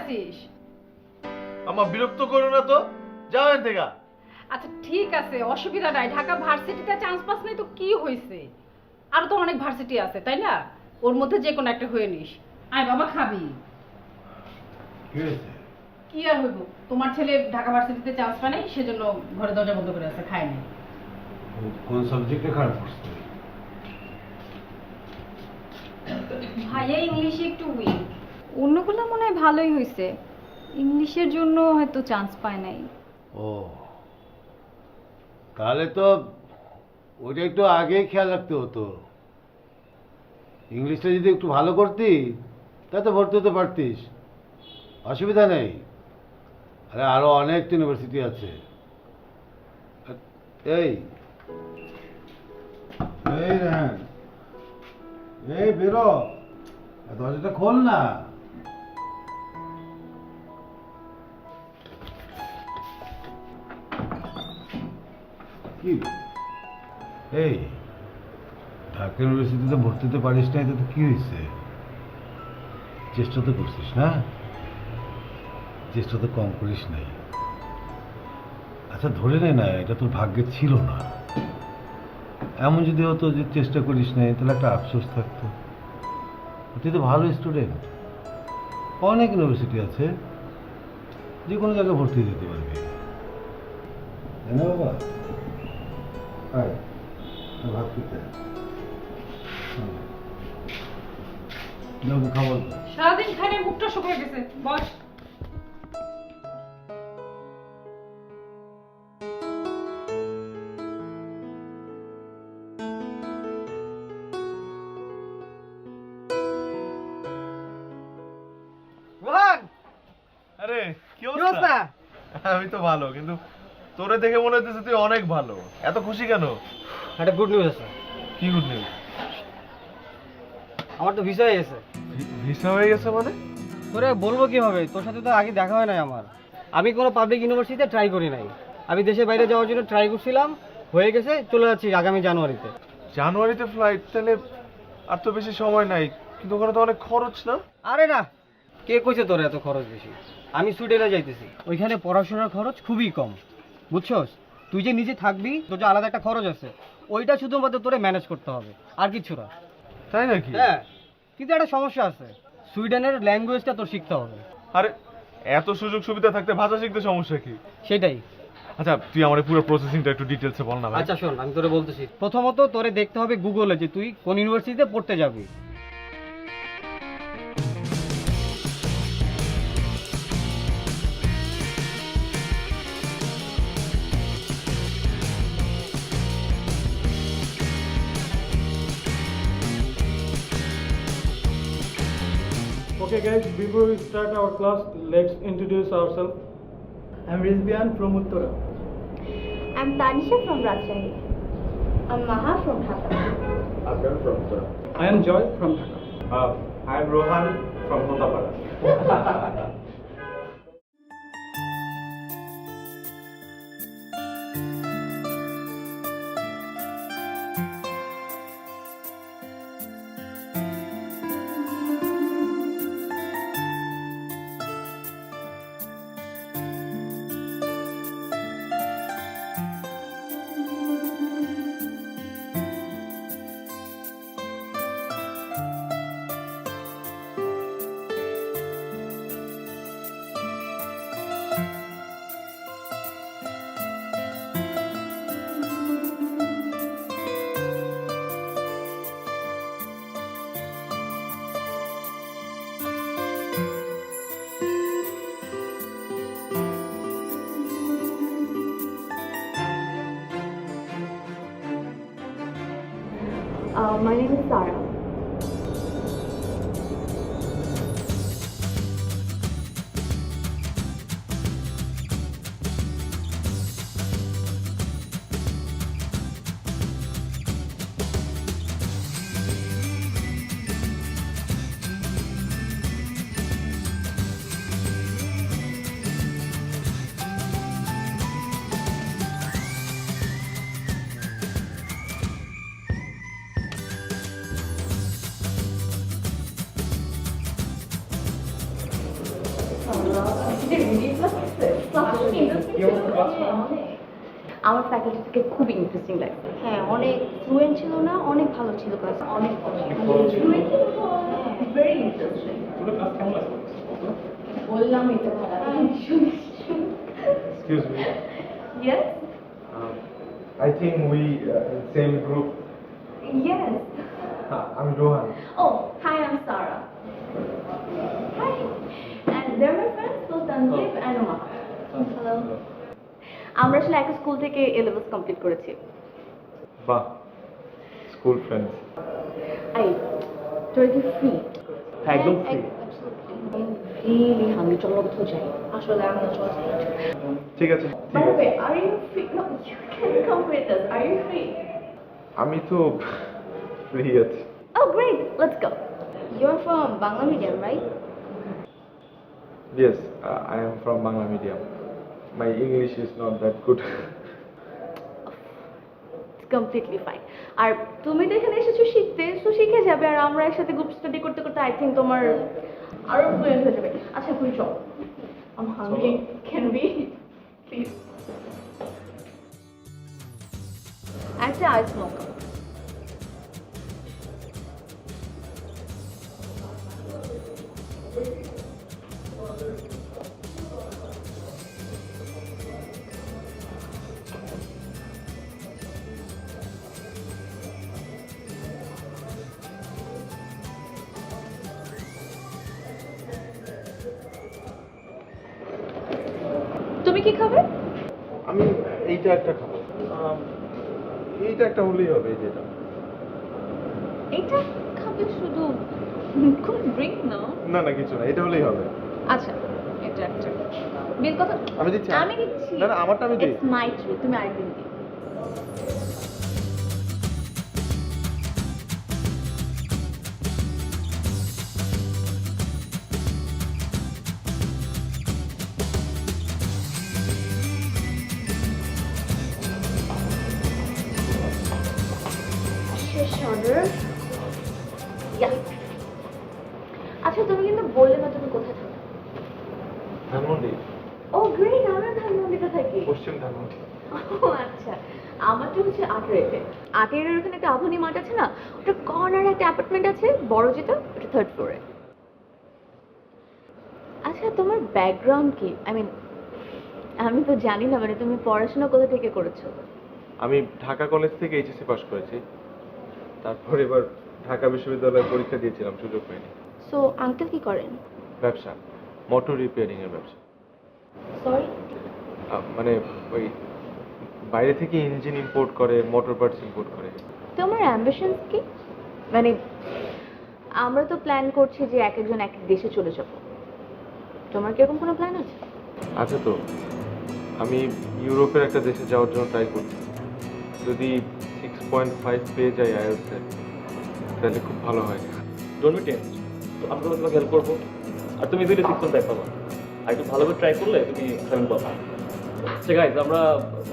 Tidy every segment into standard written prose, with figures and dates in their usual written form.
আছিস? আমার বিরক্ত করো না তো, যাও এখান থেকে। আচ্ছা ঠিক আছে, অসুবিধা নাই। ঢাকা ভার্সিটিতে চান্স পাস নাই তো কি হয়েছে? আরো তো অনেক ভার্সিটি আছে তাই না? ওর মধ্যে যে কোনো একটা হয়ে নিস। আয় বাবা, খাবি? কি হয়েছে? কি আর হইব, তোমার ছেলে ঢাকা ভার্সিটিতে চান্স পায় নাই, সেজন্য ঘরে দরজা বন্ধ করে আছে, খায় নাই। কোন সাবজেক্টে খারাপ করছে? ভাইয়া ইংলিশে একটু উইক। অন্যগুলো মনে হয় ভালোই হয়েছে, ইংলিশের জন্য হয়তো চান্স পায় নাই। ও, তাহলে তো ওটা একটু আগেই খেয়াল রাখতে হতো। ইংলিশটা যদি একটু ভালো করতি তাতে ভর্তি হতে পারতিস, অসুবিধা নেই। আরে আরো অনেক ইউনিভার্সিটি আছে। এই এই রেহান, এই বেরো, দরজাটা খোল না। কি এই, ঢাকা ইউনিভার্সিটিতে ভর্তি হতে পারিস না, এটা তো কি হয়েছে? চেষ্টা তো করছিস না, চেষ্টা তো কম করিস নাই। আচ্ছা ধরে নে না এটা তোর ভাগ্যে ছিল না। এমন যদি হতো যে চেষ্টা করিস নাই, তাহলে একটা আফসোস থাকতো। তুই তো ভালো স্টুডেন্ট, অনেক ইউনিভার্সিটি আছে, যে কোনো জায়গায় ভর্তি দিতে পারবি, তাই না বাবা? আয়, ভাত খেতে খাবার। সারাদিন খানে মুখটা শুকিয়ে গেছে, বস। আরে কি অবস্থা? আমি তো ভালো, কিন্তু তোরে দেখে মনে হচ্ছে তুই অনেক ভালো। এত খুশি কেন? একটা গুড নিউজ আছে। কি গুড নিউজ? আমার তো ভিসা হয়ে গেছে। ভিসা হয়ে গেছে মানে? তোরে বলবো কিভাবে, তোর সাথে তো আগে দেখা হয় নাই আমার। আমি কোনো পাবলিক ইউনিভার্সিটিতে ট্রাই করি নাই, আমি দেশের বাইরে যাওয়ার জন্য ট্রাই করছিলাম, হয়ে গেছে, চলে যাচ্ছি আগামী জানুয়ারিতে। জানুয়ারিতে ফ্লাইট? তাহলে আর তো বেশি সময় নাই, কিন্তু ওখানে তো অনেক খরচ না? আরে না, কে কইছে তোর এত খরচ বেশি? আমি সুইডেনে যাইতেছি, ওইখানে পড়াশোনার খরচ খুবই কম, বুঝছস? তুই যে নিজে থাকবি, তোর যে আলাদা একটা খরচ আছে, ওইটা শুধুমাত্র তোরে ম্যানেজ করতে হবে, আর কিছু না। তাই নাকি? হ্যাঁ, কিন্তু একটা সমস্যা আছে, সুইডেনের ল্যাঙ্গুয়েজটা তোর শিখতে হবে। আরে এত সুযোগ সুবিধা থাকতে ভাষা শিখতে সমস্যা কি? সেটাই। আচ্ছা তুই আমার পুরো প্রসেসিংটা একটু ডিটেলসে বল না ভাই। আচ্ছা শোন, আমি তোরে বলতেছি, প্রথমত তোরে দেখতে হবে গুগলে যে তুই কোন ইউনিভার্সিটিতে পড়তে যাবি। Okay guys, before we start our class, let's introduce ourselves. I'm Rizbian from Uttara. I'm Tanisha from Rajshahi. I'm Maha from Dhaka. Abdul from Uttara. I am Joy from Dhaka. I'm Rohan from Hotapara. My name is Sarah. আমার ফ্যাকাল্টিকে খুব interesting লাগে। হ্যাঁ, অনেক fluent ছিল না, অনেক ভালো ছিল ক্লাস, অনেক ভেরি ইন্টারেস্টিং। বললামই তো Excuse me. Yes I think we same group. Yes I'm Rohan. Oh, hi, I'm Sarah. Hi. And they're my friends, so Tanzib and Uma. Hello. আমরা আসলে একটা স্কুল থেকে এ লেভেলস কমপ্লিট করেছি। বাহ, school friends. I তোর কি free? হ্যাঁ, একদম free. রিয়েলি হামি চলো কোথাও যাই। আসলে আমরা চলে যাই। ঠিক আছে, By the way, are you free? No, you can come with us. Are you free? আমি তো ফ্রি আছি। Oh, great. Let's go. You're from Bangla medium, right? Yes, I am from Bangla medium. My English is not that good. It's completely fine. আর তুমি তো এখানে এসেছো শিখতে, তো শিখে যাবে, আর আমরা একসাথে গ্রুপ স্টাডি করতে করতে আই থিঙ্ক তোমার আরো ফ্লুয়েন্ট হয়ে যাবে। আচ্ছা, এখন চল। I'm hungry. Can we? Please. একটা আইস মোকা। তুমি কি খাবে? আমি এইটা একটা খাবো। এইটা একটা হলেই হবে, এই যেটা। এটা খাবে শুধু? কোন ড্রিঙ্ক না? না না, কিছু না, এটা হলেই হবে। আচ্ছা, এটা একটা বিল কত? আমি দিচ্ছি। আমি দিচ্ছি। না না, আমারটা আমি দিই। ইটস মাই ট্রিট, তুমি আরেকদিন দিও। শেষ অর্ডার। আচ্ছা, তুমি কিন্তু বললে না তুমি কোথায় থাকো? ধানমন্ডি, ও গ্রেট, আমরা ধানমন্ডিতে থাকি। পশ্চিম ধানমন্ডি। ও আচ্ছা, আমারটা হচ্ছে আটেরেতে। আটেরের ওখানে একটা আধুনিক মাঠ আছে না, ওটা কর্নারে একটা অ্যাপার্টমেন্ট আছে বড়, যেটা ওটা 3rd ফ্লোরে। আচ্ছা, তোমার ব্যাকগ্রাউন্ড কি? আমি তো জানি না, মানে তুমি পড়াশোনা কোথা থেকে করেছো? আমি ঢাকা কলেজ থেকে এইচএসসি পাস করেছি। তারপর এবার ঢাকা বিশ্ববিদ্যালয়ে পরীক্ষা দিয়েছিলাম, সুযোগ পাইনি। সো আঙ্কেল কি করেন? ব্যবসা, মোটর রিপেয়ারিং এর ব্যবসা। সরি? মানে ওই বাইরে থেকে ইঞ্জিন ইম্পোর্ট করে, মোটর পার্টস ইম্পোর্ট করে। তোমার অ্যাম্বিশনস কি? মানে আমরা তো প্ল্যান করছি যে এক একজন এক এক দেশে চলে যাব। তোমার কি এরকম কোনো প্ল্যান আছে? আছে তো, আমি ইউরোপের একটা দেশে যাওয়ার জন্য ট্রাই করছি। যদি 6.5 পেয়ে যাই আইএলটিএস, তাহলে খুব ভালো হয়। ডোন্ট বি টেন্স, তো আমরা তোমাকে হেল্প করবো, আর তুমি ইজিলি 6.5 পাবা। আর একটু ভালোভাবে ট্রাই করলে তুমি 7 পাবা। আচ্ছা গাইজ, আমরা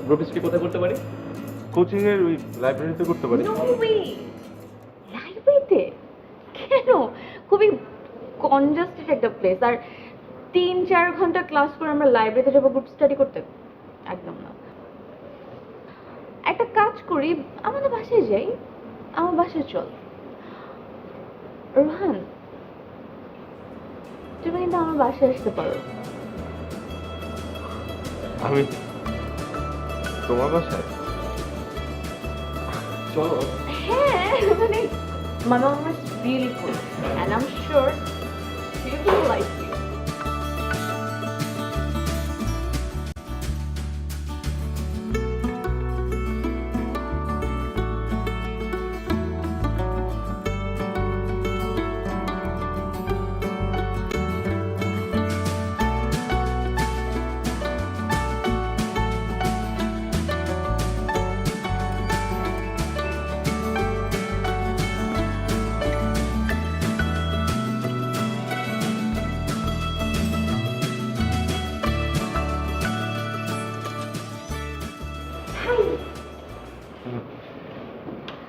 গ্রুপ স্টাডি কোথায় করতে পারি? কোচিং এর ওই লাইব্রেরিতে করতে পারি। নো ওয়ে, লাইব্রেরিতে কেন? খুবই কনজাস্টেড একটা প্লেস, আর 3-4 ঘন্টা ক্লাস করে আমরা লাইব্রেরিতে যাবো গ্রুপ স্টাডি করতে? একদম না। একটা কাজ করি, আমাদের বাসায় যাই। আমার বাসায় চল। রোহান, তুমি কিন্তু আমার বাসায় আসতে পারো। আমি তোমার বাসায়? চলো। হ্যাঁ, মানে my mom is really cool and I'm sure she will like you.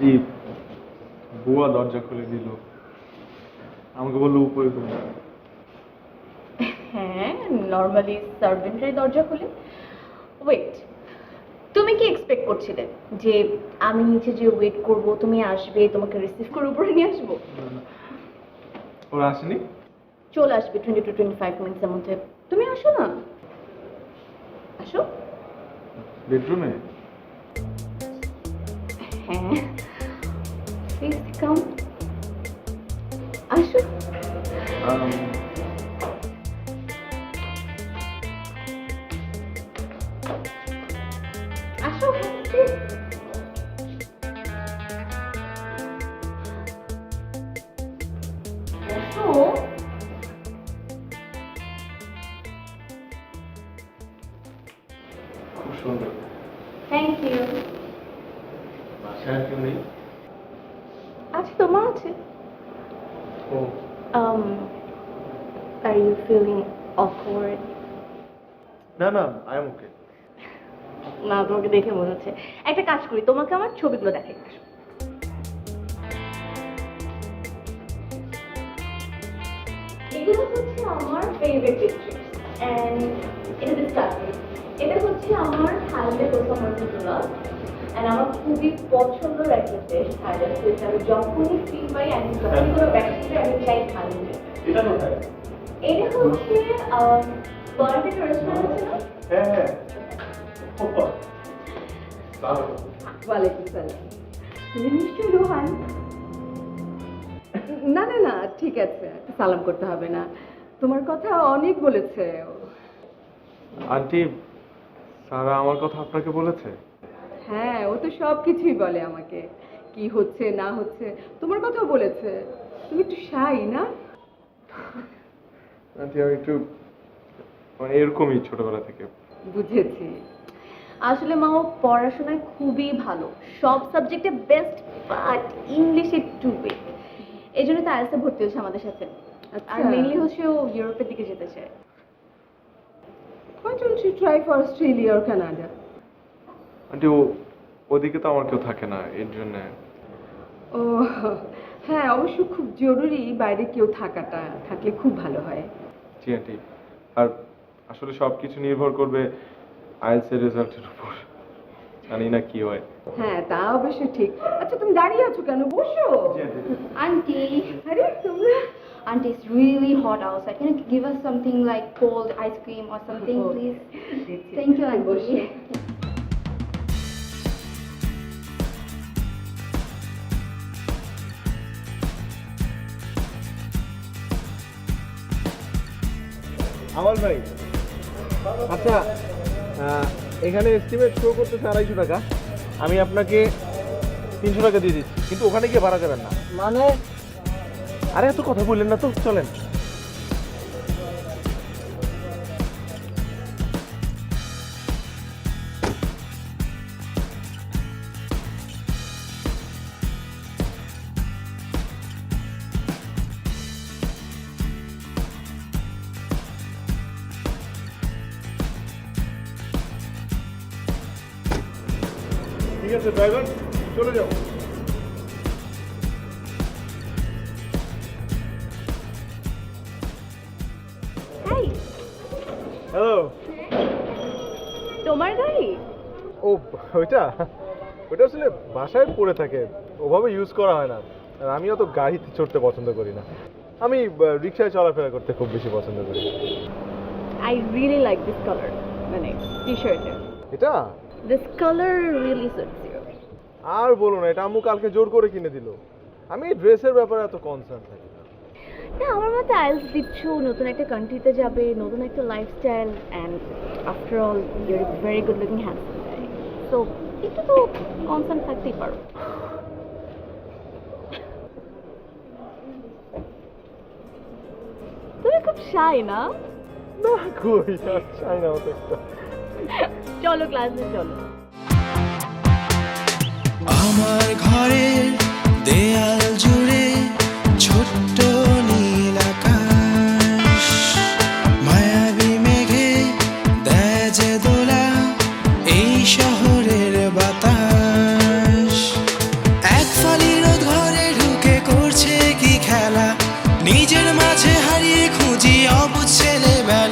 এই বুয়া দরজা খুলে দিল, আমাকে বললো উপরে ঘুম। হ্যাঁ, নর্মালি সার্ভেন্টের দরজা খুলে। ওয়েট, তুমি কি এক্সপেক্ট করছিলে যে আমি নিচে যে ওয়েট করব, তুমি আসবে, তোমাকে রিসিভ করে উপরে নিয়ে আসবো? ওরা আসেনি? চলে আসবে 20 to 25 মিনিটসের মধ্যে। তুমি আসো না, আসো। বেডরুমে? হ্যাঁ, প্লিজ কাম, আসো। আসো, please। আসো। খুব সুন্দর। Thank you. বাসায় আর কেউ নেই? আছে তো, মা আছে। ও, Are you feeling awkward? না না, আই এম ওকে। না, তোমাকে দেখে মনে হচ্ছে। একটা কাজ করি, তোমাকে আমার ছবিগুলো দেখাই। আসো। এগুলো হচ্ছে আমার ফেভারিট পিকচার এন্ড এটা স্টার্ট করি। এটা হচ্ছে আমার থাইল্যান্ডে প্রথম ট্যুর এন্ড আমার খুবই পছন্দের একটা দেশ থাইল্যান্ড। আমি যখনই ফ্রি পাই আমি যখনই কোনো ভ্যাকেশনে আমি চাই থাইল্যান্ডে। এটা কোথায়? এটা হচ্ছে বার্থডে রেস্টুরেন্ট আছে না? হ্যাঁ হ্যাঁ। দারুণ। ওয়ালাইকুম সালাম। তুমি নিশ্চয়ই রোহান। না না না, ঠিক আছে, সালাম করতে হবে না। তোমার কথা অনেক বলেছে। আন্টি, সারা আমার কথা আপনাকে বলেছে? হ্যাঁ, ও তো সব কিছুই বলে আমাকে, কি হচ্ছে না হচ্ছে। তোমার কথাও বলেছে। তুমি একটু শাই না? আন্টি আমি একটু মানে এরকমই ছোটবেলা থেকে। বুঝেছি। আসলে মা ও পড়াশোনায় খুবই ভালো, সব সাবজেক্টে বেস্ট, বাট ইংলিশে একটু উইক। এই জন্য তো আইএলটিএসে ভর্তি হচ্ছে আমাদের সাথে। আর মেইনলি হচ্ছে ও ইউরোপের দিকে যেতে চায়। Why don't you try for Australia or Canada? Aunty ওদিকে তো আমার কেউ থাকে না, এর জন্য। ও হ্যাঁ, অবশ্য খুব জরুরি বাইরে কেউ থাকাটা, থাকলে খুব ভালো হয়। জি আন্টি, আর আসলে সব কিছু নির্ভর করবে আইএলটিএস এর রেজাল্টের উপর। জানি না কি হয়। হ্যাঁ, তা অবশ্য ঠিক। আচ্ছা, তুমি দাঁড়িয়ে আছো কেন? বসো। Auntie, আরে তোমরা Auntie, it's really hot outside. Can you give us something like cold ice cream or something, Oh. please? Thank you, বসো। Auntie. আমার ভাই, আচ্ছা এখানে এস্টিমেট শো করতেছে 250 টাকা। আমি আপনাকে 300 টাকা দিয়ে দিচ্ছি, কিন্তু ওখানে গিয়ে ভাড়া যাবেন না। মানে আরে এত কথা বললেন না তো, চলেন। ঠিক আছে ড্রাইভার, চলে যাও। এই, হ্যালো। তোমার গাড়ি? ও ওইটা ওইটা আসলে বাসায় পড়ে থাকে, ওভাবে ইউজ করা হয় না। আর আমি অত গাড়িতে চড়তে পছন্দ করি না, আমি রিক্সায় চলাফেরা করতে খুব বেশি পছন্দ করি। I really like this colour, মানে টি-শার্টের। এটা this colour really suits you. আর বলো না, এটা আম্মু কালকে জোর করে কিনে দিল। আমি ড্রেসের ব্যাপারে এত কনসার্ন থাকি না। না, আমার মতে আইএলটিএস দিচ্ছ, নতুন একটা কান্ট্রিতে যাবে, নতুন একটা lifestyle, and after all you are very good looking handsome guy, so একটু তো কনসার্ন থাকতেই পারো। তুমি খুব শাই না? না কই, আর চাই না অত একটা। চলো ক্লাসে চলো। আমার ঘরের দেয়াল জুড়ে ছোট্ট নীল আকাশ, মায়াবী মেঘে দেয় যে দোলা এই শহরের বাতাস। এক ফালি রোদ ঘরে ঢুকে করছে কি খেলা, নিজের মাঝে হারিয়ে খুঁজি অবুঝ ছেলেবেলা।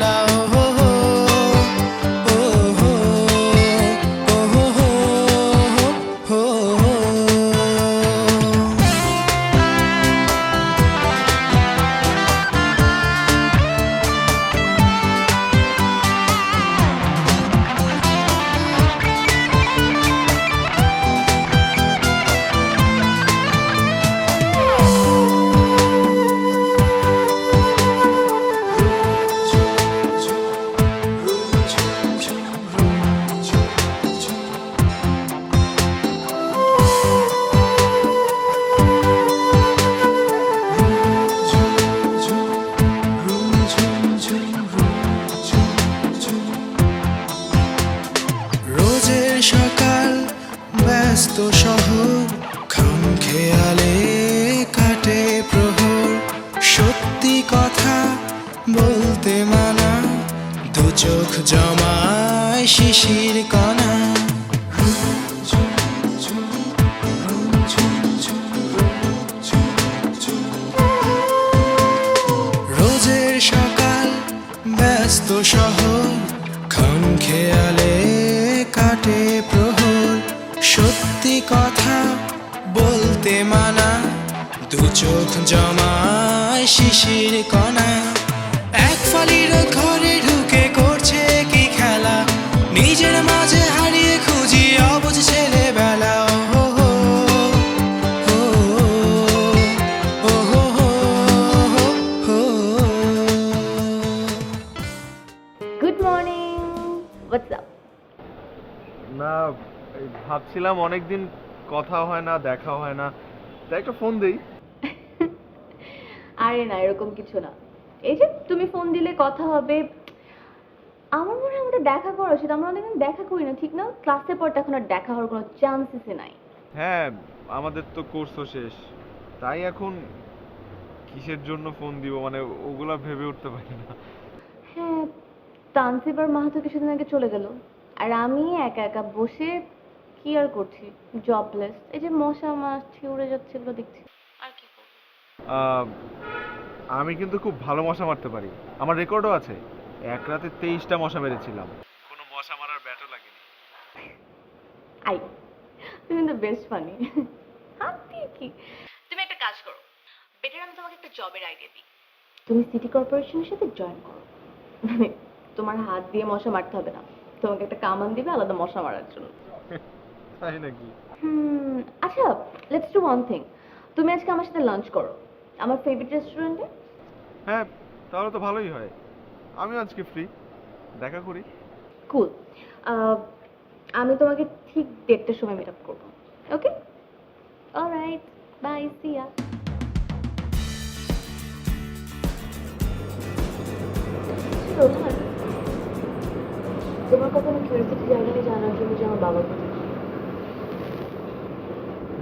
ব্যস্ত শহর খাম খেয়ালে কাটে প্রহর সত্যি কথা বলতে মানা দু চোখ জমায় শিশির কণা রোজের সকাল ব্যস্ত শহর খাম খেয়ালে কাটে প্রহর সত্যি কথা বলতে মানা দু চোখ জমায় শিশির কণা এক ফালির ঘরে ঢুকে করছে কি খেলা নিজের মাঝে হারিয়ে খুঁজি অবুঝ ছেলেবেলা ও হো হো ও হো হো গুড মর্নিং হোয়াটস আপ না এই ভাবছিলাম অনেকদিন কথা হয় না দেখা হয় না তাই একটা ফোন দেই। আরে না এরকম কিছু না এই যে তুমি ফোন দিলে কথা হবে আমার মনে হয় আমাদের দেখা করা উচিত আমরা অনেকদিন দেখা করি না ঠিক না ক্লাসের পর তো এখন আর দেখা হওয়ার কোনো চান্সেসই নাই হ্যাঁ আমাদের তো কোর্সও শেষ তাই এখন কিসের জন্য ফোন দিব মানে ওগুলা ভেবে উঠতে পারি না। হ্যাঁ তানসিব আর মাহাতো কিছুদিন আগে চলে গেল আর আমি একা একা বসে কি আর করছি জবলেস এই যে মশা মাছি উড়ে যাচ্ছে এগুলো দেখছি আর কি করব আমি কিন্তু খুব ভালো মশা মারতে পারি আমার রেকর্ডও আছে এক রাতে 23টা মশা মেরেছিলাম কোনো মশা মারার ব্যাটও লাগেনি। আই তুমি তো বেস্ট ফানি হাতি কি তুমি একটা কাজ করো বেটার আমি তোমাকে একটা জবের আইডিয়া দিই তুমি সিটি কর্পোরেশনের সাথে জয়েন করো মানে তোমার হাত দিয়ে মশা মারতে হবে না তোমাকে একটা কামান দিবে আলাদা মশা মারার জন্য তাই নাকি? আচ্ছা লেটস ডু ওয়ান থিং তুমি আজকে আমার সাথে লাঞ্চ করো আমার ফেভারিট রেস্টুরেন্টে হ্যাঁ তাহলে তো ভালোই হয় আমি আজকে ফ্রি দেখা করি। কুল আমি তোমাকে ঠিক 1:30টার সময় মিট আপ করবো ওকে অলরাইট বাই সি ইয়া রোহান তোমার কখনো কিউরিয়াসিটি জায়গায় জানার জন্য যে আমার বাবা কোথায়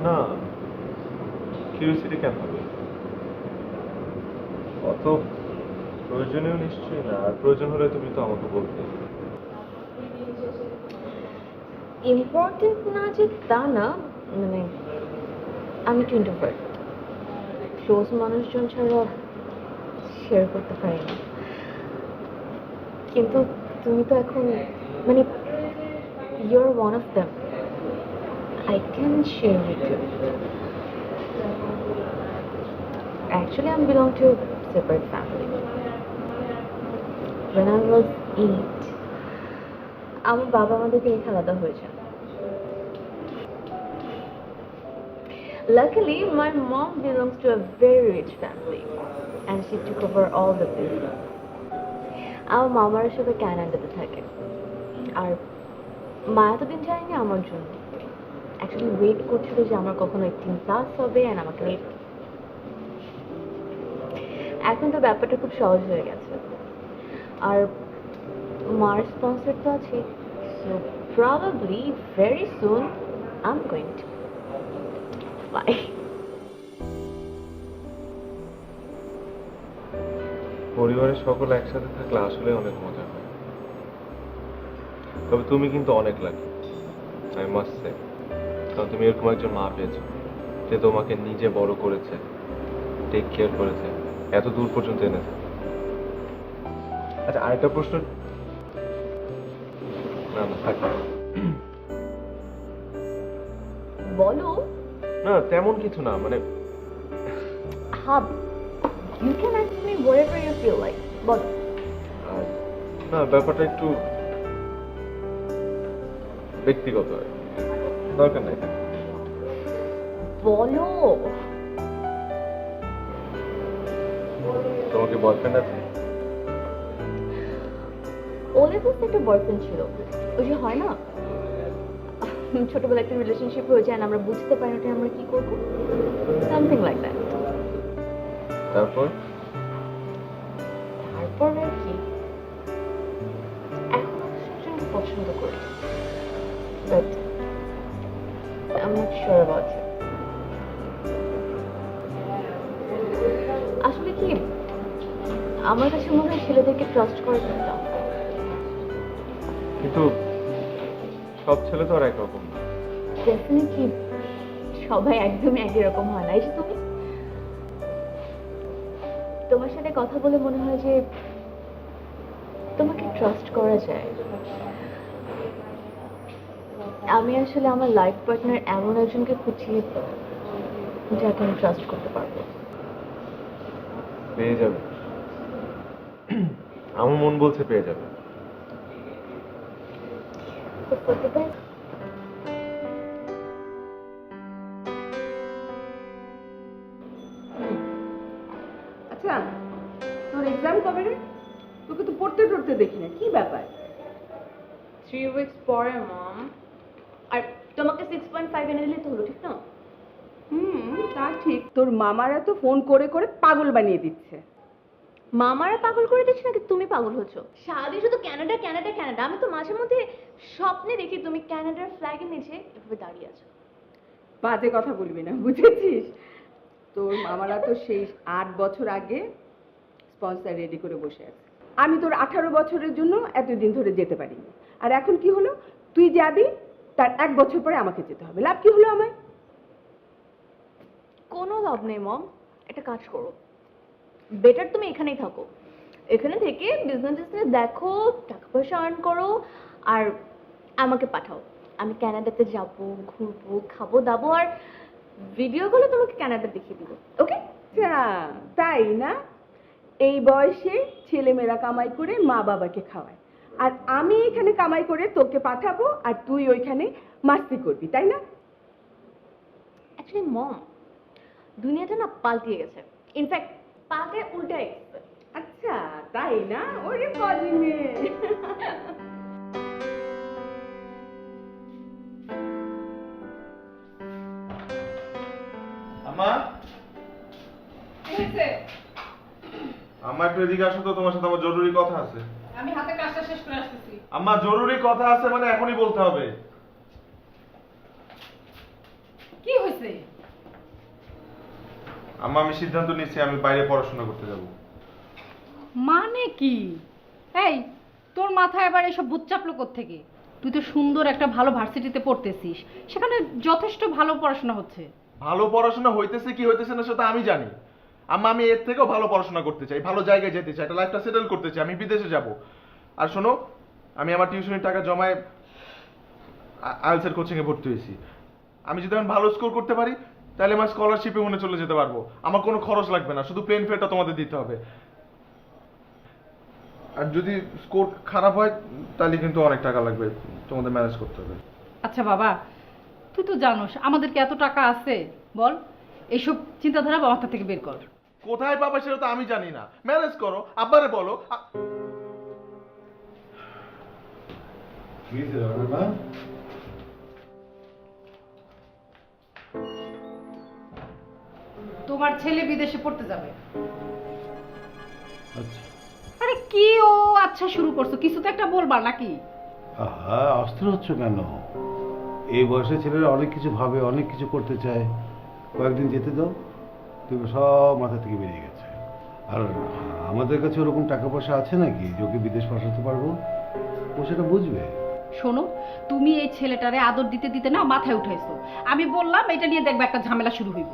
না কিউরিয়াসিটি কেন হবে অত প্রয়োজনীয় নিশ্চয়ই না আর প্রয়োজন হলে তুমি তো আমাকে বলতে ইম্পর্টেন্ট না যে তা না মানে আমি একটু ইন্ট্রোভার্ট ক্লোজ মানুষজন ছাড়া শেয়ার করতে পারি না কিন্তু তুমি তো এখন মানে you are one of them I can share with you actually I belong to separate family when I was 8 আমার বাবা আমাদেরকে রেখে আলাদা হয়েছে luckily my mom belongs to a very rich family and she took over all the business আমার মামার সাথে ক্যানাডাতে থাকে আর মা এতদিন যায়নি আমার জন্য অ্যাকচুয়ালি ওয়েট করছিল যে আমার কখনো 18+ হবে and আমাকে এখন তো ব্যাপারটা খুব সহজ হয়ে গেছে আর মার স্পন্সর তো আছে so probably very soon I am going to fly পরিবারের সকলে একসাথে থাকলে আসলে অনেক মজা হয় তবে তুমি কিন্তু অনেক লাগে আই মাস্ট সে কারণ তুমি এরকম একজন মা পেয়েছো যে তোমাকে নিজে বড় করেছে টেক কেয়ার করেছে এত দূর পর্যন্ত এনেছে। আচ্ছা আরেকটা প্রশ্ন না না থাক বলো না তেমন কিছু না মানে হাব you can ask me whatever you feel like বলো না ব্যাপারটা একটু ব্যক্তিগত দরকার নাই বলো তোমাকে বয়ফ্রেন্ড আছে? ওদের কাছে একটা বয়ফ্রেন্ড ছিল ওই যে হয় না ছোটবেলা একটা রিলেশনশিপ হয়ে যায় আমরা বুঝতে পারি না আমরা কি করবো সামথিং লাইক দ্যাট তারপর তারপর আর কি এখন আমি সুজনকে পছন্দ করি but I'm not sure about it. আসলে কি আমার কাছে মনে হয় ছেলেদেরকে ট্রাস্ট করা যায় না। কিন্তু সব ছেলে তো আর একরকম না। ডেফিনেটলি সবাই একদমই একই রকম হয় না। এই যে তুমি, তোমার সাথে কথা বলে মনে হয় যে তোমাকে ট্রাস্ট করা যায়। আমি আসলে আমার লাইফ পার্টনার এমন একজনকে খুঁজছি যাকে আমি ট্রাস্ট করতে পারবো। পেয়ে যাবে, আমার মন বলছে পেয়ে যাবে। তো করতে পারি? আচ্ছা, তোর এক্সাম কবে রে? তোকে তো পড়তে টড়তে দেখি না, কি ব্যাপার? 3 weeks পরে মম। আর তোমাকে 6.5 এনে দিলে তো হলো, ঠিক না? তা ঠিক। তোর মামারা তো ফোন করে করে পাগল বানিয়ে দিচ্ছে। মামারা পাগল করে দিচ্ছে নাকি তুমি পাগল হচ্ছো? সারাদিন শুধু ক্যানাডা ক্যানাডা ক্যানাডা। আমি তো মাঝে মধ্যে স্বপ্নে দেখি তুমি ক্যানাডার ফ্ল্যাগের নিচে এভাবে দাঁড়িয়ে আছো। বাজে কথা বলবি না, বুঝেছিস? তোর মামারা তো সেই 8 বছর আগে স্পন্সর রেডি করে বসে আছে। আমি তোর 18 বছরের জন্য এতদিন ধরে যেতে পারিনি, আর এখন কি হলো? তুই যাবি, তার 1 বছর পরে আমাকে যেতে হবে। লাভ কি হলো আমার? কোনো লাভ নেই মম। একটা কাজ করো, বেটার তুমি এখানেই থাকো। এখানে থেকে বিজনেস দেখো, টাকা পয়সা আর্ন করো, আর আমাকে পাঠাও। আমি ক্যানাডাতে যাব, ঘুরবো, খাবো দাবো, আর ভিডিওগুলো তোমাকে ক্যানাডা দেখিয়ে দিব। ওকে? আচ্ছা, তাই না? এই বয়সে ছেলেমেয়েরা কামাই করে মা বাবাকে খাওয়ায়, আর আমি এখানে কামাই করে তোকে পাঠাবো, আর তুই ওইখানে মাস্তি করবি, তাই না? অ্যাকচুয়ালি মম, দুনিয়াটা না পাল্টিয়ে গেছে। ইনফ্যাক্ট পাল্টে উল্টে গেছে। আচ্ছা, তাই না? ওরে পাজি মেয়ে। আম্মা, আম্মা একটু এদিকে আসো তো, তোমার সাথে আমার জরুরি কথা আছে। আমি হাতে কাজটা শেষ করে আসতেছি। আম্মা, জরুরি কথা আছে মানে এখনই বলতে হবে। কি হয়েছে? আম্মা, আমি সিদ্ধান্ত নিচ্ছি আমি বাইরে পড়াশোনা করতে যাব। মানে কি? এই, তোর মাথায় এবার এসব ভূত চাপলো কোত্থেকে? তুই তো সুন্দর একটা ভালো ভার্সিটিতে পড়তেছিস, সেখানে যথেষ্ট ভালো পড়াশোনা হচ্ছে। ভালো পড়াশোনা হইতেছে কি হইতেছে না সেটা আমি জানি। আম্মা, আমি এর থেকেও ভালো পড়াশোনা করতে চাই, ভালো জায়গায় যেতে চাই, একটা লাইফটা সেটেল করতে চাই, আমি বিদেশে যাব। আর শোনো, আমি আমার টিউশনের টাকা জমায় আইএলটিএস কোচিং এ ভর্তি হয়েছি। আমি যদি এখন ভালো স্কোর করতে পারি তাহলে আমার স্কলারশিপে মনে চলে যেতে পারবো। আমার কোনো খরচ লাগবে না, শুধু প্লেন ফেয়ারটা তোমাদের দিতে হবে। আর যদি স্কোর খারাপ হয় তাহলে কিন্তু অনেক টাকা লাগবে, তোমাদের ম্যানেজ করতে হবে। আচ্ছা বাবা, তুই তো জানোস আমাদেরকে এত টাকা আছে, বল এইসব চিন্তাধারা মাথা থেকে বের কর। কোথায় পাবা সেটা তো আমি জানি না, ম্যানেজ করো, আব্বারে বলো। তোমার ছেলে বিদেশে পড়তে যাবে। আচ্ছা, আরে কি ও আচ্ছা শুরু করছো, কিছু তো একটা বলবা নাকি? আহা, অস্থির হচ্ছ কেন? এই বয়সে ছেলেরা অনেক কিছু ভাবে, অনেক কিছু করতে চায়। কয়েকদিন যেতে দাও, তুমি সব মাথা থেকে বেরিয়ে গেছে। আর আমাদের কাছে ওরকম টাকা পয়সা আছে নাকি যে ওকে বিদেশ পাঠাতে পারবো? ও সেটা বুঝবে। শোনো, তুমি এই ছেলেটারে আদর দিতে দিতে না মাথায় উঠাইছো। আমি বললাম এটা নিয়ে দেখবে একটা ঝামেলা শুরু হইব।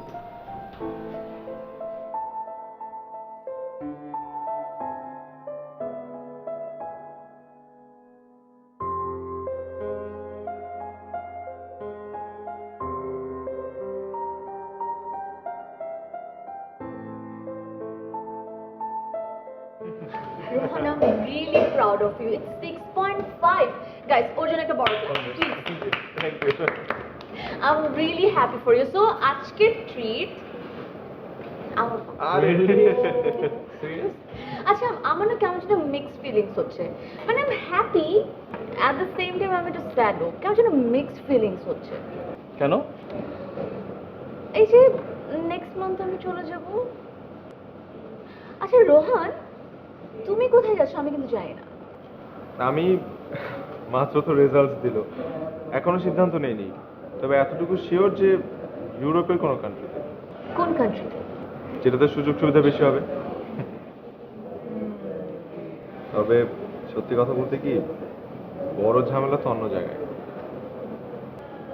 Rohan, I'm really proud of you. It's 6.5. Guys, ওর জন্য একটা বড় clap, please. I'm really happy for you. So, আজকের treat আমার আচ্ছা, আমার না কেমন যেন মিক্সড ফিলিংস হচ্ছে। মানে আমি happy, at the same time আমি একটু স্যাডও। কেমন যেন মিক্সড ফিলিংস হচ্ছে। কেন? এই যে নেক্সট মান্থ আমি চলে যাব। আচ্ছা রোহান, তুমি কোথায় যাচ্ছ? আমি কিন্তু জানি না। আমি মাত্র তো রেজাল্ট দিল, এখনো সিদ্ধান্ত নেইনি। তো তবে এতটুকু শিওর যে ইউরোপের কোনো কান্ট্রিতে, কোন কান্ট্রিতে? যেটাতে সুযোগ সুবিধা বেশি হবে। তবে সত্যি কথা বলতে কি, বড় ঝামেলা তো অন্য জায়গায়।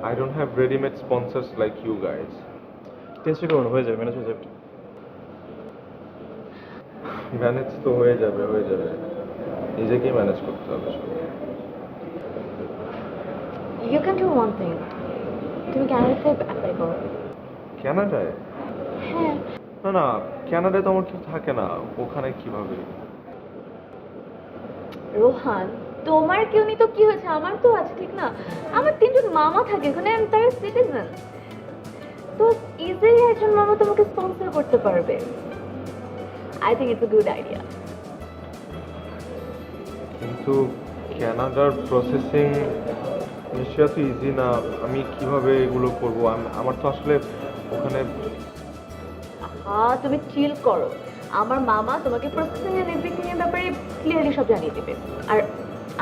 I don't have readymade sponsors like you guys. Test করুন, হয়ে যাবে, ম্যানেজ হয়ে যাবে। ম্যানেজ তো হয়ে যাবে, হয়ে যাবে, নিজেকেই ম্যানেজ করতে হবে সব। You can do one thing, তুমি ক্যানাডাতে অ্যাপ্লাই করো। কানাডায়? হ্যাঁ, না না, কানাডায় তো আমার কেউ থাকে না, ওখানে কিভাবে? রোহান, তোমার কেউ নেই তো কি হয়েছে, আমার তো আছে, ঠিক না? আমার 3জন মামা থাকে ওখানে, আমি তার সিটিজেন। তো ইজিলি একজন মামা তোমাকে স্পন্সর করতে পারবে। I think it's a good idea. কিন্তু কানাডার প্রসেসিং নিশ্চয়ই এত ইজি না, আমি কিভাবে এগুলো করবো? আমার তো আসলে ওখানে। হ্যাঁ, তুমি চিল করো, আমার মামা তোমাকে প্রসেসিং এন্ড এভরিথিং এর ব্যাপারে ক্লিয়ারলি সব জানিয়ে দেবে। আর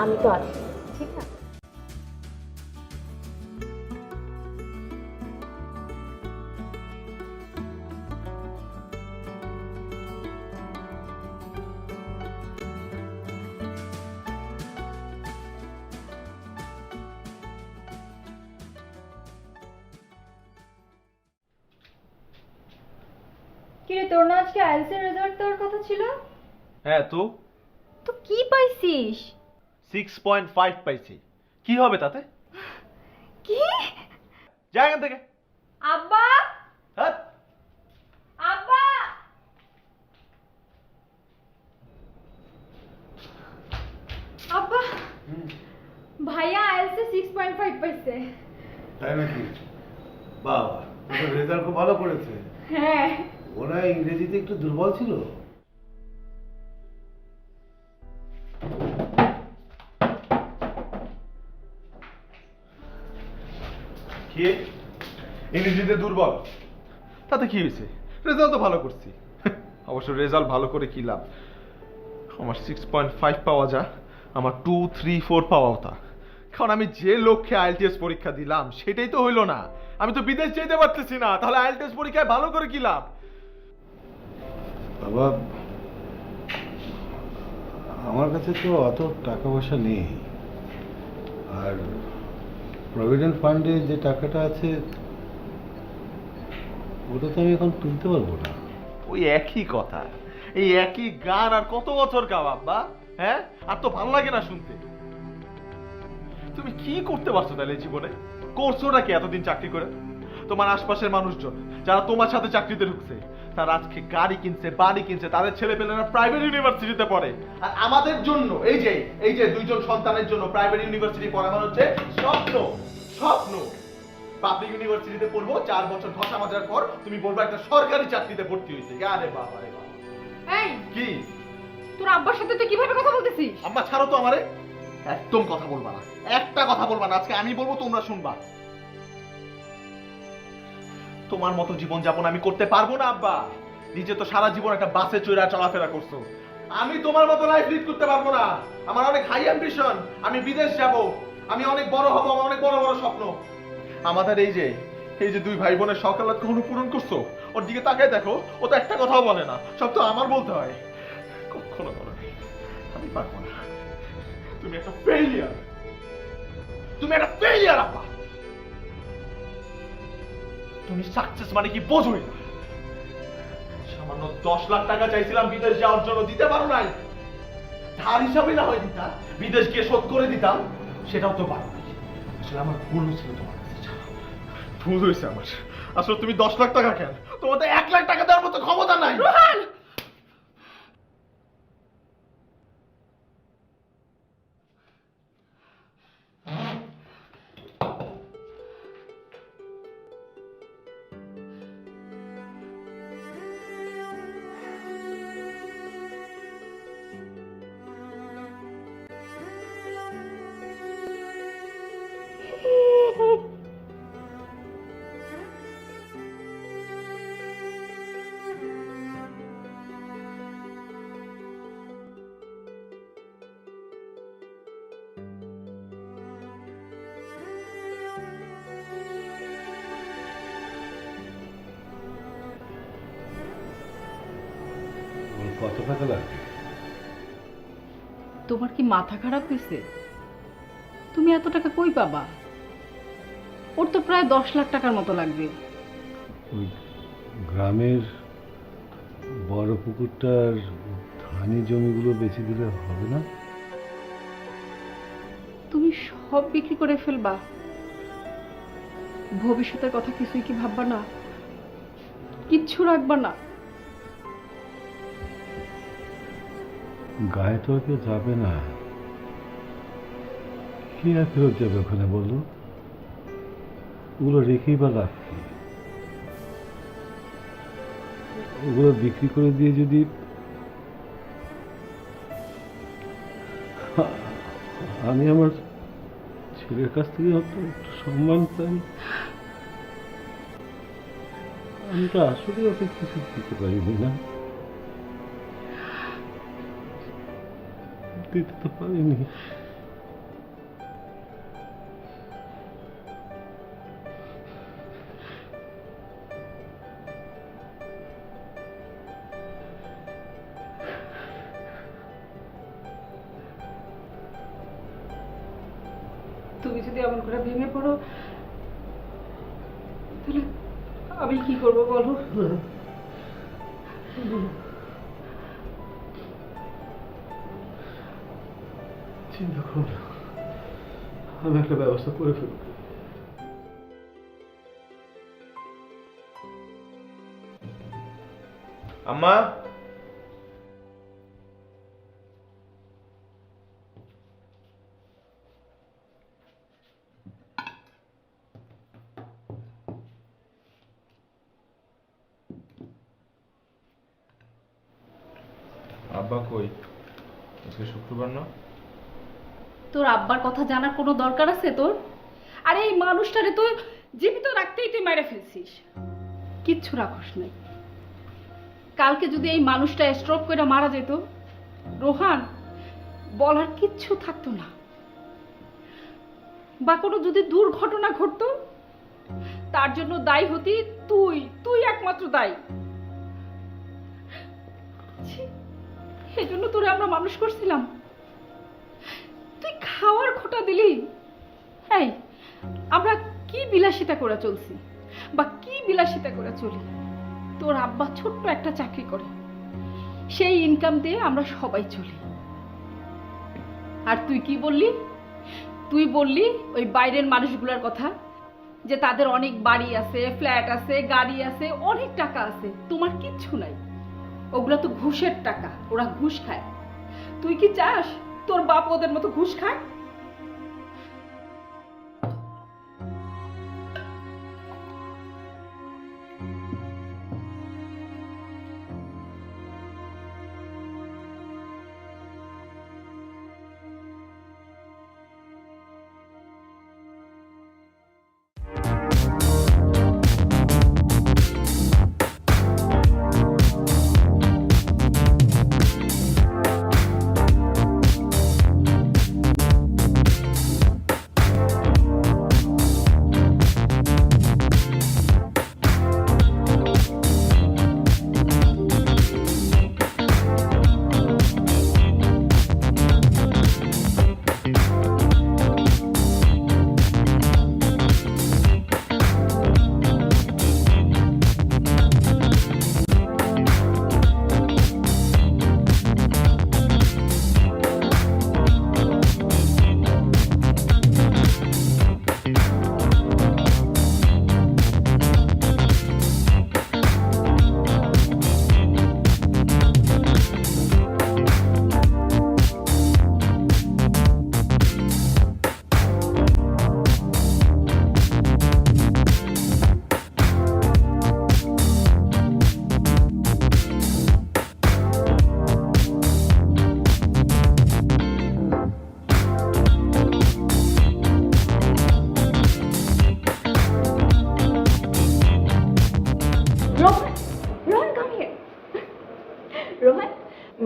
আমি তো আছি, ঠিক না? কিরে, তোর না আজকে আইএলটিএস এর রেজাল্ট দেওয়ার কথা ছিল? হ্যাঁ, তো তো কি পাইছিস? 6.5 পাইছি, কি হবে তাতে? কি? যা এখান থেকে। আব্বা, হ্যাঁ, আব্বা! আব্বা, ভাইয়া আইএলটিএস 6.5 পাইছে। তাই নাকি? বাবা, রেজাল্ট খুব ভালো করেছে। হ্যাঁ। ওরা ইংরেজিতে একটু দুর্বল ছিল। কি ইংরেজিতে দুর্বল? তাতে কি হয়েছে? রেজাল্ট তো ভালো করছি। অবশ্য রেজাল্ট ভালো করে কি লাভ? আমার 6.5 পাওয়া যা, আমার 2, 3, 4 পাওয়া হতা। কারণ আমি যে লক্ষ্যে আইএলটিএস পরীক্ষা দিলাম সেটাই তো হইলো না। আমি তো বিদেশ যেতে পারতেছি না, তাহলে আইএলটিএস পরীক্ষায় ভালো করে কি লাভ? বাবা, আমার কাছে তো অত টাকা পয়সা নেই, আর প্রভিডেন্ট ফান্ডে যে টাকাটা আছে ওটা তো আমি এখন তুলতে পারবো না। ওই একই কথা, এই একই গান আর কত বছর গাওয়া বা? হ্যাঁ, আর তো ভালো লাগে না শুনতে। তুমি কি করতে পারছো তাহলে জীবনে? করছোটা কি এতদিন চাকরি করে? তোমার আশপাশের মানুষজন যারা তোমার সাথে চাকরিতে ঢুকছে, তারা আজকে গাড়ি কিনছে, বাড়ি কিনছে, তাদের ছেলেপেলেরা প্রাইভেট ইউনিভার্সিটিতে পড়ে। আর আমাদের জন্য এই যে 2জন সন্তানের জন্য প্রাইভেট ইউনিভার্সিটি পড়া মানে হচ্ছে স্বপ্ন। স্বপ্ন। পাবলিক ইউনিভার্সিটিতে পড়বো, 4 বছর ঘষা মাজার পর তুমি বলবো একটা সরকারি চাকরিতে ভর্তি হয়েছে। আরে বাবা রে বাবা। এই, কি তোর আব্বার সাথে তুই কিভাবে কথা বলতেছিস? আম্মা ছাড়ো তো আমারে, একদম কথা বলবা না, একটা কথা বলবা না। আজকে আমি বলবো, তোমরা শুনবা। তোমার মতো জীবন যাপন আমি করতে পারবো না আব্বা। নিজে তো সারা জীবন একটা বাসে চড়া চলাফেরা করছো, আমি তোমার মতো লাইফ লিড করতে পারবো না। আমার অনেক হাই অ্যাম্বিশন, আমি বিদেশ যাব, আমি অনেক বড় হব, আমার অনেক বড় বড় স্বপ্ন। আমাদের এই যে 2 ভাই বোনের সকালাত কখনো পূরণ করছো? ওর দিকে তাকায় দেখো, ও তো একটা কথাও বলে না, সব তো আমার বলতে হয়। কখনো বলো না, আমি পারবো না। তুমি একটা ফেইলিয়ার, তুমি একটা ফেইলিয়ার আব্বা। তুমি সাকসেস মানে কি বোঝোই না। সামান্য 10 লাখ টাকা চাইছিলাম বিদেশ যাওয়ার জন্য, দিতে পারো নাই। ধার হিসাবে না হয় দিতাম, বিদেশ গিয়ে শোধ করে দিতাম, সেটাও তো পারো নাই। আসলে আমার ভুল হয়েছিল তোমার কাছে, ভুল হয়েছে আমার। আসলে তুমি 10 লাখ টাকা কেন, তোমার তো 1 লাখ টাকা দেওয়ার মতো ক্ষমতা নাই। রোহান, কত টাকা লাগবে? তোমার কি মাথা খারাপ হয়েছে? তুমি এত টাকা কই পাবা? ওর তো প্রায় 10 লাখ টাকার মতো লাগবে। ওই গ্রামের বড় পুকুরটার ধানি জমিগুলো বেচে দিলে হবে না? তুমি সব বিক্রি করে ফেলবা? ভবিষ্যতের কথা কিছুই কি ভাববা না? কিচ্ছু রাখবা না? গায়ে তো আর কেউ যাবে না, কি আর ফেরত যাবে ওখানে বলো? ওগুলো রেখেই বা লাভ কি? ওগুলো বিক্রি করে দিয়ে যদি আমি আমার ছেলের কাছ থেকে একটু সম্মান পাই, আমি তো আসলে ওকে কিছু দিতে পারিনি না, দিতে তো পারিনি। তুমি যদি এমন করে ভেঙে পড়ো তাহলে আমি কি করবো বলো? চিন্তা করো না, আমি একটা ব্যবস্থা করে ফেলব। আম্মা, আব্বা কই? আজকে শুক্রবার না? তোর আব্বার কথা জানার কোনো দরকার আছে তোর? আরে এই মানুষটারে তো জীবিত রাখতেই তুই মেরে ফেলছিস, কিচ্ছু রাখস নাই। কালকে যদি এই মানুষটা স্ট্রোক করে মারা যেত, রোহান, বলার কিচ্ছু থাকতো না। বা কোনো যদি দুর্ঘটনা ঘটতো, তার জন্য দায়ী হতি তুই, তুই একমাত্র দায়ী। এই জন্য তোরে আমরা মানুষ করছিলাম, তুই খাওয়ার খোটা দিলি। এই আমরা কি বিলাসিতা করে চলছি বা কি বিলাসিতা করে চলি? তোর আব্বা ছোট্ট একটা চাকরি করে, সেই ইনকাম দিয়ে আমরা সবাই চলি। আর তুই কি বললি? তুই বললি ওই বাইরের মানুষগুলোর কথা, যে তাদের অনেক বাড়ি আছে, ফ্ল্যাট আছে, গাড়ি আছে, অনেক টাকা আছে, তোমার কিচ্ছু নাই। ওগুলো তো ঘুষের টাকা, ওরা ঘুষ খায়। তুই কি চাস তোর বাপ ওদের মতো ঘুষ খায়?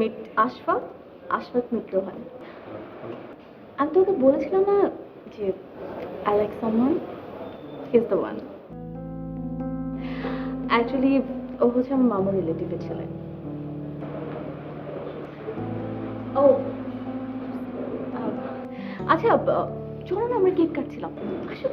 Meet Ashfaq, Ashfaq meet Rohan. আমি তোকে বলেছিলাম না যে I like someone, he is the one. Actually ও হচ্ছে আমার মামার রিলেটিভের ছেলে। ও আচ্ছা, চলো না আমরা কেক কাটছিলাম। আসো।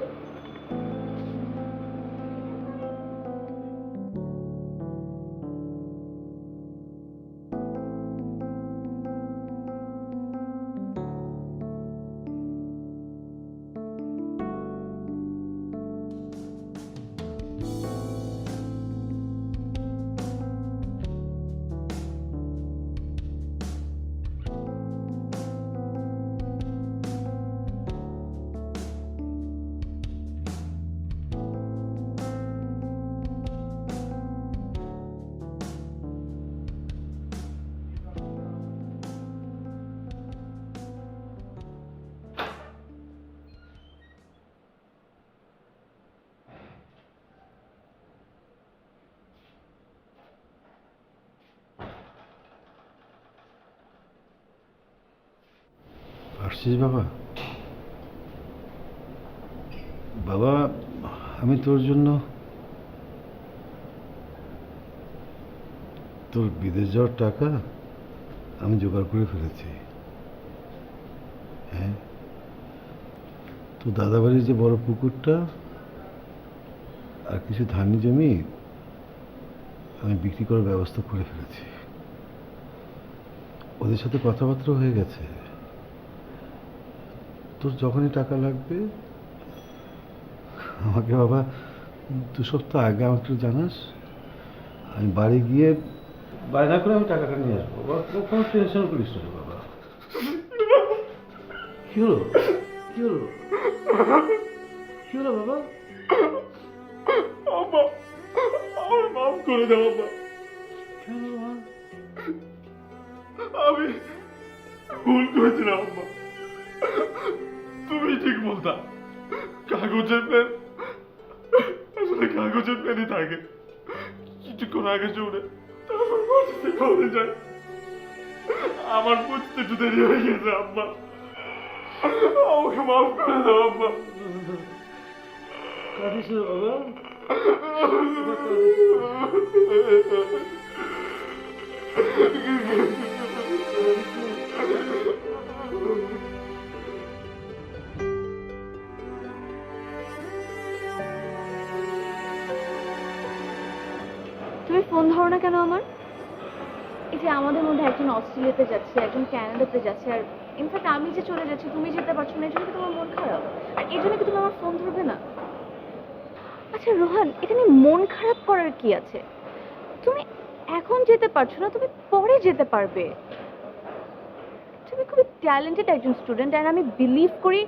আসছিস বাবা? বাবা, আমি তোর জন্য তোর বিদেশ যাওয়ার টাকা আমি জোগাড় করে ফেলেছি। হ্যাঁ, তোর দাদাবাড়ির যে বড় পুকুরটা আর কিছু ধানি জমি আমি বিক্রি করার ব্যবস্থা করে ফেলেছি। ওদের সাথে কথাবার্তা হয়ে গেছে। তোর যখনই টাকা লাগবে আমাকে বাবা 2 সপ্তাহ আগে আমাকে একটু জানাস। আমি বাড়ি গিয়ে বায়না করে আমি টাকাটা নিয়ে আসবো। বাবা, কোনো টেনশন করিস না বাবা। কি হলো? কি হলো? কি হলো বাবা? আম্মা, আমার মাফ করে দাও আম্মা। কেন বাবা? আমি ভুল করেছিলাম আম্মা। তুমি ঠিক বলতা, কাগজের পেন আসলে কাগজের পেনই থাকে। কিছুক্ষণ আগে শুনে তারপর বুঝতে করে যায়। আমার বুঝতে একটু দেরি হয়ে গেছে আম্মা। আমাকে মাফ করে দাও আম্মা। কাঁদিস না বাবা। তুমি ফোন ধরো না কেন আমার? এই যে আমাদের মধ্যে একজন অস্ট্রেলিয়াতে যাচ্ছে, একজন কানাডাতে যাচ্ছে, আর ইনফ্যাক্ট আমি যে চলে যাচ্ছি তুমি যেতে পারছো না, এই জন্য কি তোমার মন খারাপ? আর এই জন্য কি তুমি আমার ফোন ধরবে না? আচ্ছা রোহান, এখানে মন খারাপ করার কি আছে? তুমি এখন যেতে পারছো না, তুমি পরে যেতে পারবে। তুমি খুবই ট্যালেন্টেড একজন স্টুডেন্ট, আর আমি বিলিভ করি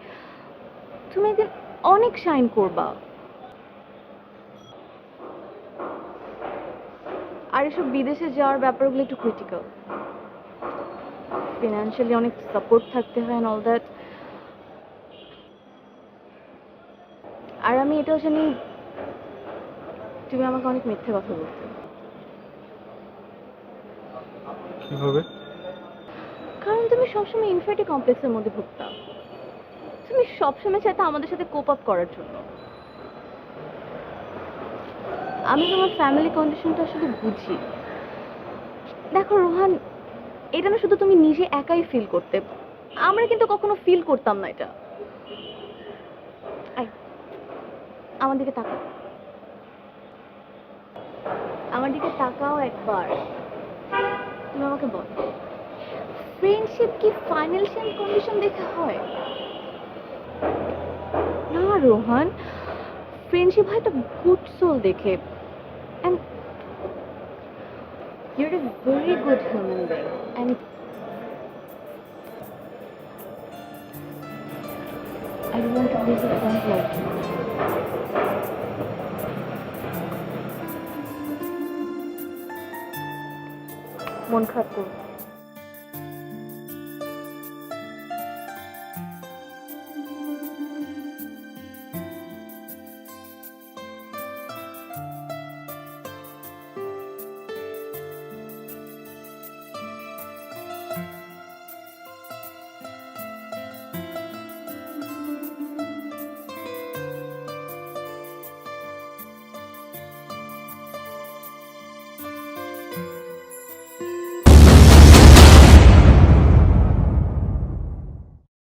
তুমি একদিন অনেক শাইন করবা। আর এসব বিদেশে যাওয়ার ব্যাপারগুলো একটু ক্রিটিক্যাল, ফিনান্সিয়ালি অনেক সাপোর্ট থাকতে হয় অ্যান্ড অল দ্যাট। আর আমি এটাও জানি তুমি আমাকে অনেক মিথ্যে কথা বলতে। কিভাবে? কারণ তুমি সবসময় ইনফিনিটি কমপ্লেক্সের মধ্যে ভুগতা। তুমি সবসময় চাইতে আমাদের সাথে কোপ আপ করার জন্য। আমি তোমার ফ্যামিলি কন্ডিশনটা আসলে বুঝি। দেখো রোহান, এটা না শুধু তুমি নিজে একাই ফিল করতে, আমরা কিন্তু কখনো ফিল করতাম না এটা। আমার দিকে তাকাও, আমার দিকে তাকাও একবার। তুমি আমাকে বলো, ফ্রেন্ডশিপ কি ফাইন্যান্সিয়াল কন্ডিশন দেখে হয়? না রোহান, ফ্রেন্ডশিপ হয় একটা গুড সোল দেখে। And you're a very good human being. And I don't want to lose a friend like you. মন খারাপ করো।